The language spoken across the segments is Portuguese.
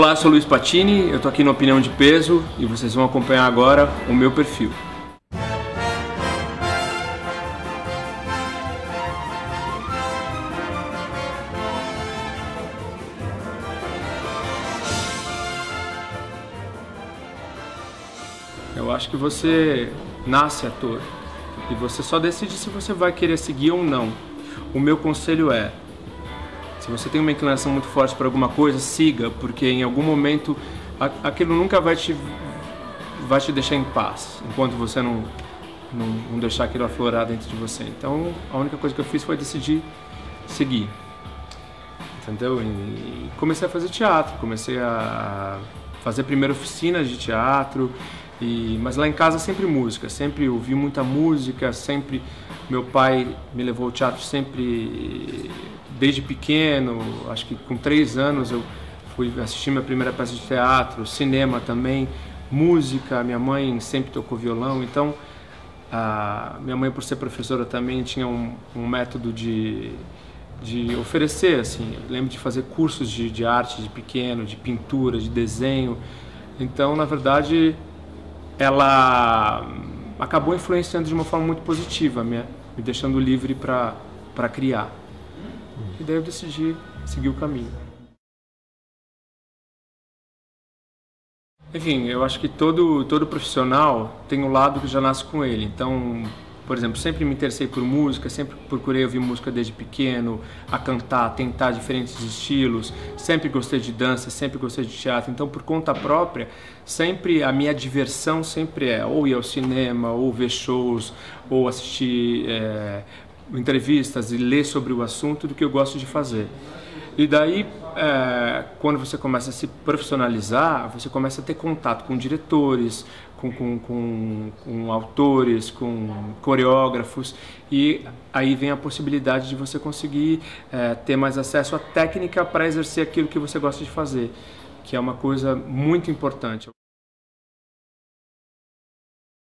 Olá, eu sou Luiz Patini, eu tô aqui no Opinião de Peso e vocês vão acompanhar agora o meu perfil. Eu acho que você nasce ator e você só decide se você vai querer seguir ou não. O meu conselho é: se você tem uma inclinação muito forte para alguma coisa, siga, porque em algum momento aquilo nunca vai te deixar em paz, enquanto você não deixar aquilo aflorar dentro de você. Então, a única coisa que eu fiz foi decidir seguir, entendeu? E comecei a fazer teatro, comecei a fazer primeiro oficinas de teatro, mas lá em casa sempre música, sempre ouvi muita música, sempre meu pai me levou ao teatro sempre desde pequeno. Acho que com 3 anos eu fui assistir minha primeira peça de teatro, cinema também, música. Minha mãe sempre tocou violão, então minha mãe, por ser professora, também tinha um método de oferecer, assim. Eu lembro de fazer cursos de arte de pequeno, de pintura, de desenho. Então, na verdade, ela acabou influenciando de uma forma muito positiva, me deixando livre para criar. E daí eu decidi seguir o caminho. Enfim, eu acho que todo profissional tem um lado que já nasce com ele. Então, por exemplo, sempre me interessei por música, sempre procurei ouvir música desde pequeno, a cantar, tentar diferentes estilos, sempre gostei de dança, sempre gostei de teatro. Então, por conta própria, sempre a minha diversão sempre é ou ir ao cinema, ou ver shows, ou assistir entrevistas e ler sobre o assunto, do que eu gosto de fazer. E daí, quando você começa a se profissionalizar, você começa a ter contato com diretores, com autores, com coreógrafos, e aí vem a possibilidade de você conseguir ter mais acesso à técnica para exercer aquilo que você gosta de fazer, que é uma coisa muito importante.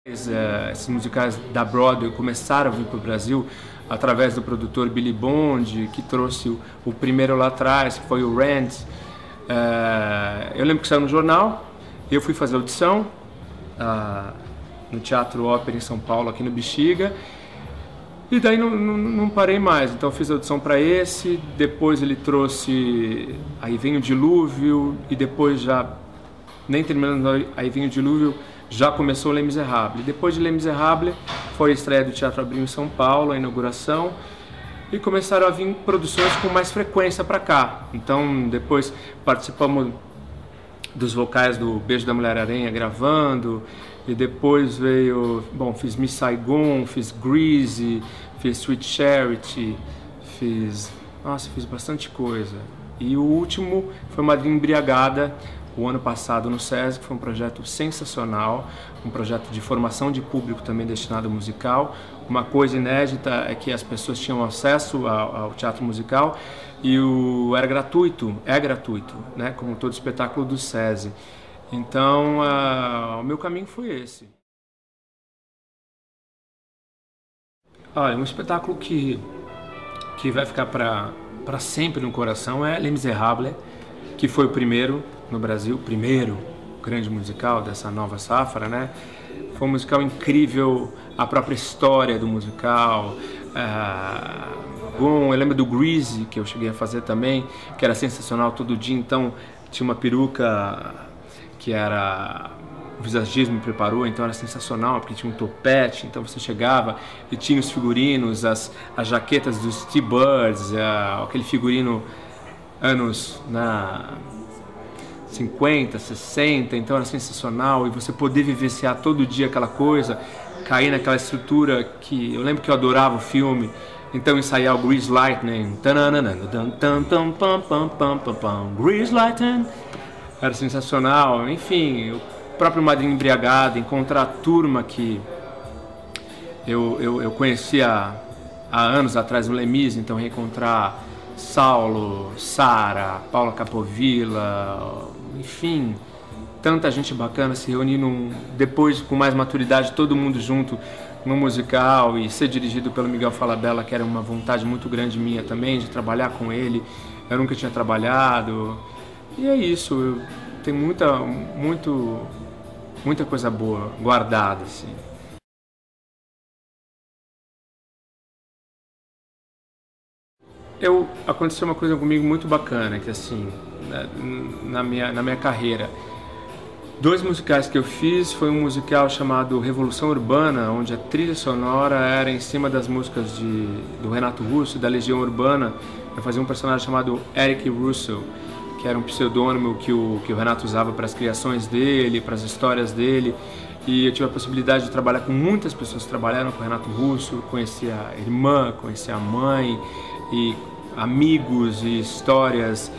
Esses musicais da Broadway começaram a vir para o Brasil através do produtor Billy Bond, que trouxe o primeiro lá atrás, que foi o Rent. Eu lembro que saiu no jornal, eu fui fazer audição no Teatro Ópera em São Paulo, aqui no Bexiga, e daí não parei mais. Então eu fiz audição para esse, depois ele trouxe Aí Vem o Dilúvio, e depois, já nem terminando Aí Vem o Dilúvio, já começou Les Misérables. Depois de Les Misérables foi a estreia do Teatro Abril em São Paulo, a inauguração, e começaram a vir produções com mais frequência para cá. Então depois participamos dos vocais do Beijo da Mulher-Aranha gravando, e depois veio, fiz Miss Saigon, fiz Grease, fiz Sweet Charity, fiz bastante coisa. E o último foi Madrinha Embriagada, o ano passado no SESC, que foi um projeto sensacional, um projeto de formação de público também destinado ao musical. Uma coisa inédita é que as pessoas tinham acesso ao teatro musical e é gratuito, né, como todo espetáculo do SESI. Então, o meu caminho foi esse. Olha, um espetáculo que vai ficar para sempre no coração é Les Misérables, que foi o primeiro no Brasil, o primeiro grande musical dessa nova safra, né? Foi um musical incrível, a própria história do musical. Eu lembro do Grease, que eu cheguei a fazer também, que era sensacional todo dia. Então tinha uma peruca que era... O visagismo me preparou, então era sensacional, porque tinha um topete, então você chegava e tinha os figurinos, as jaquetas dos T-Birds, aquele figurino anos 50, 60, então era sensacional, e você poder vivenciar todo dia aquela coisa, cair naquela estrutura que... Eu lembro que eu adorava o filme, então ensaiar o Grease Lightning, Grease Lightning, era sensacional. Enfim, o próprio Madrinha Embriagada, encontrar a turma que eu conhecia há anos atrás no Lemis, então reencontrar Saulo, Sara, Paula Capovilla, enfim, tanta gente bacana se reunir depois com mais maturidade, todo mundo junto no musical, e ser dirigido pelo Miguel Falabella, que era uma vontade muito grande minha também de trabalhar com ele. Eu nunca tinha trabalhado, e é isso. tem muita coisa boa guardada, assim. Aconteceu uma coisa comigo muito bacana, que assim, na minha carreira, 2 musicais que eu fiz, foi um musical chamado Revolução Urbana, onde a trilha sonora era em cima das músicas do Renato Russo, da Legião Urbana. Eu fazia um personagem chamado Eric Russo, que era um pseudônimo que o Renato usava para as criações dele, para as histórias dele. E eu tive a possibilidade de trabalhar com muitas pessoas que trabalharam com o Renato Russo, conheci a irmã, conheci a mãe, e amigos e histórias.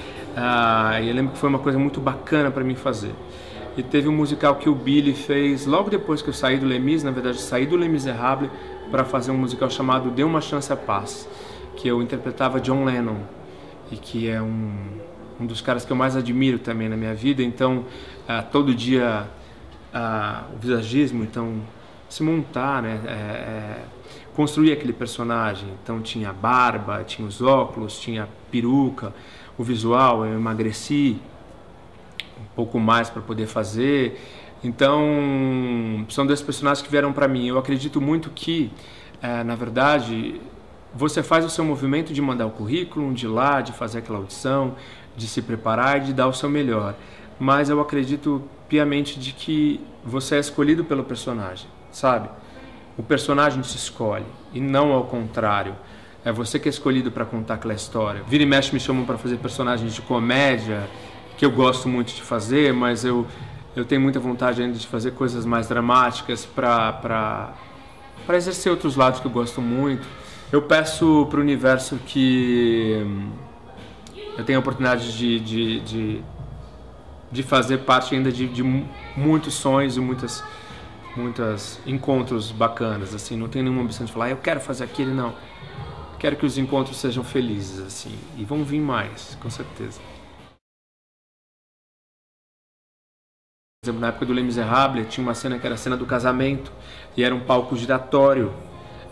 E eu lembro que foi uma coisa muito bacana para mim fazer. E teve um musical que o Billy fez logo depois que eu saí do Les Mis, na verdade saí do Les Misérables para fazer um musical chamado Dê uma Chance à Paz, que eu interpretava John Lennon, e que é um dos caras que eu mais admiro também na minha vida. Então todo dia o visagismo, então se montar, né, construir aquele personagem. Então tinha barba, tinha os óculos, tinha peruca, o visual. Eu emagreci um pouco mais para poder fazer. Então são 2 personagens que vieram para mim. Eu acredito muito que na verdade você faz o seu movimento de mandar o currículo, de ir lá, de fazer aquela audição, de se preparar e de dar o seu melhor, mas eu acredito piamente de que você é escolhido pelo personagem, sabe? O personagem te escolhe e não ao contrário. É você que é escolhido para contar aquela história. Vira e mexe me chamam para fazer personagens de comédia, que eu gosto muito de fazer, mas eu tenho muita vontade ainda de fazer coisas mais dramáticas para exercer outros lados que eu gosto muito. Eu peço para o universo que eu tenha a oportunidade de fazer parte ainda de muitos sonhos e muitos encontros bacanas, assim. Não tenho nenhuma ambição de falar, eu quero fazer aquilo, não. Quero que os encontros sejam felizes, assim, e vão vir mais, com certeza. Por exemplo, na época do Les Misérables, tinha uma cena que era a cena do casamento, e era um palco giratório,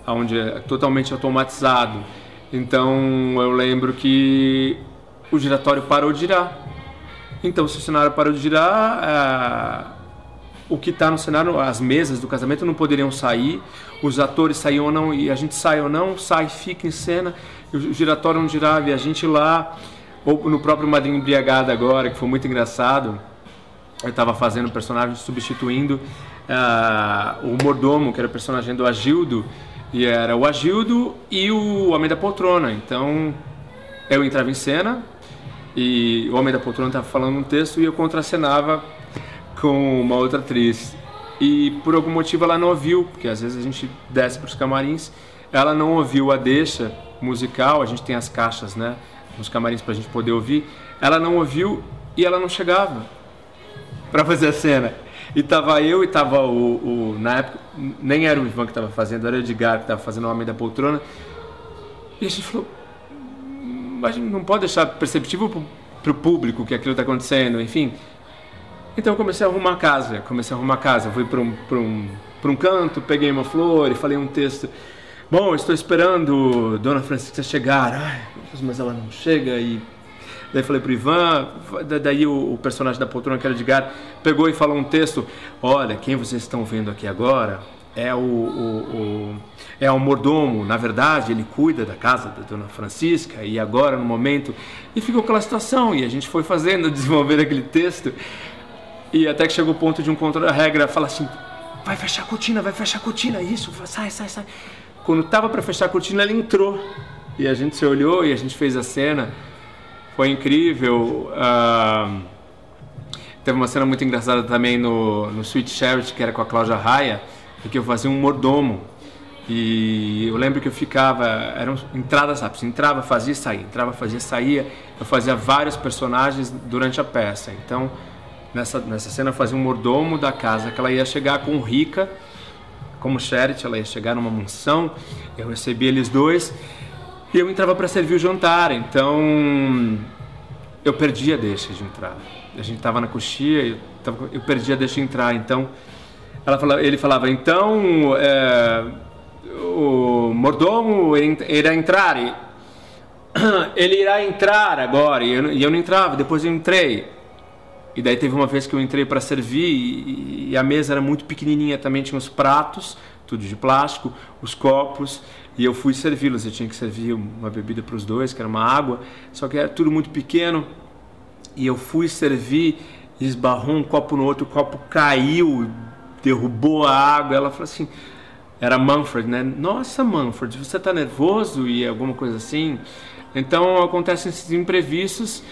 onde é totalmente automatizado. Então eu lembro que o giratório parou de girar. Então, se o cenário parou de girar, o que está no cenário, as mesas do casamento não poderiam sair, os atores saíam ou não, e a gente sai ou não, sai, fica em cena, o giratório não girava, e a gente lá, ou no próprio Madrinha Embriagada agora, que foi muito engraçado, eu estava fazendo um personagem substituindo o mordomo, que era o personagem do Agildo, e era o Agildo e o Homem da Poltrona. Então eu entrava em cena e o Homem da Poltrona estava falando um texto e eu contracenava com uma outra atriz. E por algum motivo ela não ouviu, porque às vezes a gente desce para os camarins, ela não ouviu a deixa musical, a gente tem as caixas, né, nos camarins para a gente poder ouvir. Ela não ouviu e ela não chegava para fazer a cena. E tava eu e tava na época, nem era o Ivan que estava fazendo, era o Edgar que estava fazendo o Homem da Poltrona. E a gente falou, mas a gente não pode deixar perceptível para o público que aquilo está acontecendo, enfim. Então eu comecei a arrumar a casa, fui para um canto, peguei uma flor e falei um texto. Bom, estou esperando Dona Francisca chegar. Ai, mas ela não chega. E daí falei pro Ivan, daí o personagem da Poltrona, que era o Edgar, pegou e falou um texto. Olha, quem vocês estão vendo aqui agora é o mordomo. Na verdade, ele cuida da casa da Dona Francisca e agora, no momento... E ficou aquela situação e a gente foi fazendo, desenvolver aquele texto. E até que chegou o ponto de um contra-regra, fala assim, vai fechar a cortina, isso, sai. Quando tava para fechar a cortina, ele entrou. E a gente se olhou e a gente fez a cena. Foi incrível. Teve uma cena muito engraçada também no Sweet Charity, que era com a Cláudia Raia, porque eu fazia um mordomo. E eu lembro que eu ficava, eram entradas rápidas, entrava, fazia, saía. Eu fazia vários personagens durante a peça. Então, nessa cena eu fazia um mordomo da casa, que ela ia chegar com rica, como Charity, ela ia chegar numa mansão, eu recebia eles dois e eu entrava para servir o jantar. Então eu perdi a deixa de entrar. A gente estava na coxia, eu perdi a deixa de entrar. Então ele falava, então o mordomo irá entrar, ele irá entrar agora, e eu não entrava. Depois eu entrei. E daí teve uma vez que eu entrei para servir e a mesa era muito pequenininha também, tinha os pratos, tudo de plástico, os copos, e eu fui servi-los. Eu tinha que servir uma bebida para os dois, que era uma água, só que era tudo muito pequeno. E eu fui servir, esbarrou um copo no outro, o copo caiu, derrubou a água. Ela falou assim, era Manfred, né? Nossa, Manfred, você tá nervoso? E alguma coisa assim. Então acontecem esses imprevistos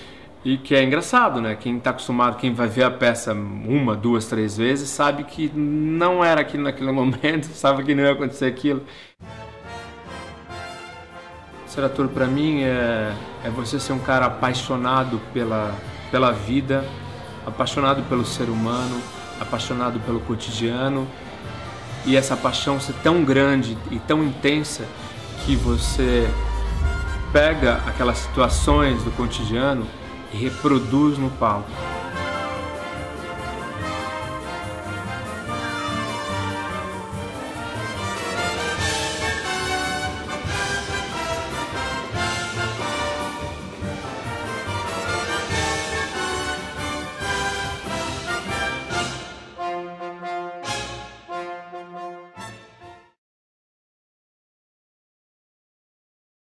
e que é engraçado, né? Quem tá acostumado, quem vai ver a peça uma, duas, três vezes, sabe que não era aquilo naquele momento, sabe que não ia acontecer aquilo. Ser ator para mim é você ser um cara apaixonado pela vida, apaixonado pelo ser humano, apaixonado pelo cotidiano, e essa paixão ser tão grande e tão intensa que você pega aquelas situações do cotidiano e reproduz no palco.